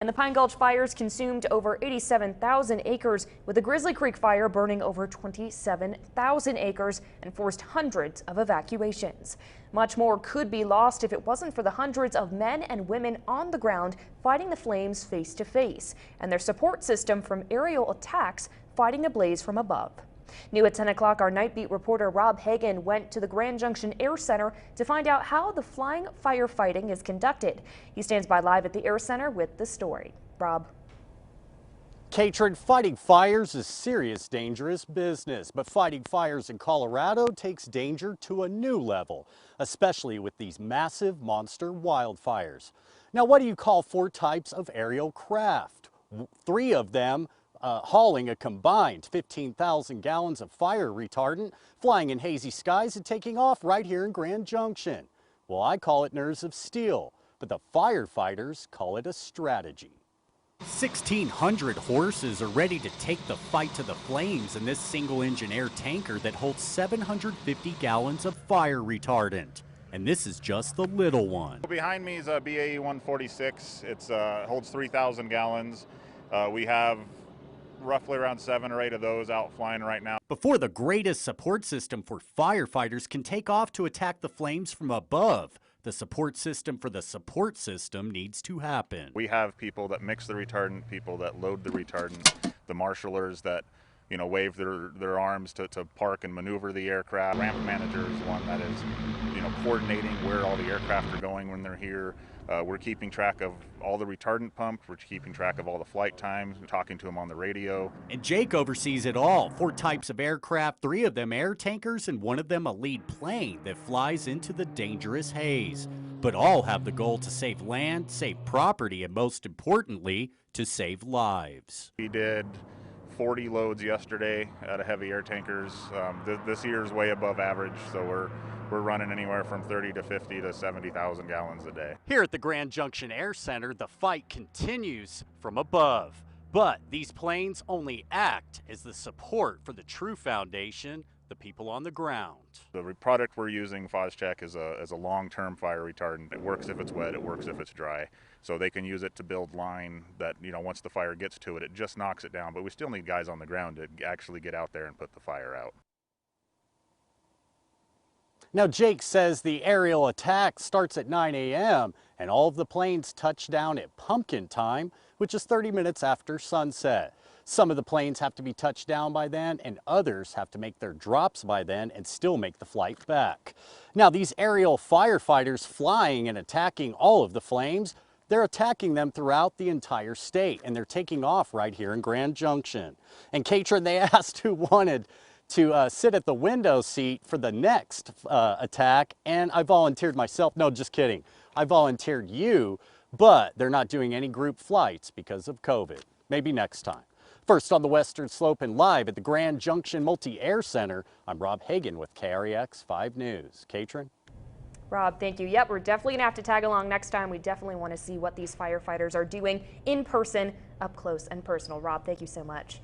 And the Pine Gulch fires consumed over 87,000 acres, with the Grizzly Creek fire burning over 27,000 acres and forced hundreds of evacuations. Much more could be lost if it wasn't for the hundreds of men and women on the ground fighting the flames face to face, and their support system from aerial attacks fighting the blaze from above. New at 10 o'clock, our Night Beat reporter Rob Hagan went to the Grand Junction Air Center to find out how the flying firefighting is conducted. He stands by live at the Air Center with the story. Rob. Katrin, fighting fires is serious, dangerous business, but fighting fires in Colorado takes danger to a new level, especially with these massive monster wildfires. Now, what do you call 4 types of aerial craft? 3 of them hauling a combined 15,000 gallons of fire retardant, flying in hazy skies and taking off right here in Grand Junction. Well, I call it nerves of steel, but the firefighters call it a strategy. 1,600 horses are ready to take the fight to the flames in this single-engine air tanker that holds 750 gallons of fire retardant. And this is just the little one. Behind me is a BAE 146. It holds 3,000 gallons. We have roughly around 7 or 8 of those out flying right now. Before the greatest support system for firefighters can take off to attack the flames from above, the support system for the support system needs to happen. We have people that mix the retardant, people that load the retardant, the marshalers that wave their arms to park and maneuver the aircraft. Ramp manager is one that is coordinating where all the aircraft are going when they're here. We're keeping track of all the retardant pumped. We're keeping track of all the flight times. We're talking to them on the radio. And Jake oversees it all. 4 types of aircraft, 3 of them air tankers, and 1 of them a lead plane that flies into the dangerous haze. But all have the goal to save land, save property, and most importantly, to save lives. We did 40 loads yesterday out of heavy air tankers. This year is way above average, so we're running anywhere from 30 to 50 to 70,000 gallons a day. Here at the Grand Junction Air Center, the fight continues from above. But these planes only act as the support for the true foundation, the people on the ground. The product we're using, Phos-Chek, is a long-term fire retardant. It works if it's wet, it works if it's dry. So they can use it to build line that, once the fire gets to it, it just knocks it down. But we still need guys on the ground to actually get out there and put the fire out. Now, Jake says the aerial attack starts at 9 a.m. and all of the planes touch down at pumpkin time, which is 30 minutes after sunset. Some of the planes have to be touched down by then, and others have to make their drops by then and still make the flight back. Now, these aerial firefighters flying and attacking all of the flames, they're attacking them throughout the entire state, and they're taking off right here in Grand Junction. And Katrin, they asked who wanted to sit at the window seat for the next attack, and I volunteered myself. No, just kidding. I volunteered you, but they're not doing any group flights because of COVID. Maybe next time. First on the Western Slope and live at the Grand Junction Multi-Air Center, I'm Rob Hagan with KREX 5 News. Katrin? Rob, thank you. Yep, we're definitely going to have to tag along next time. We definitely want to see what these firefighters are doing in person, up close and personal. Rob, thank you so much.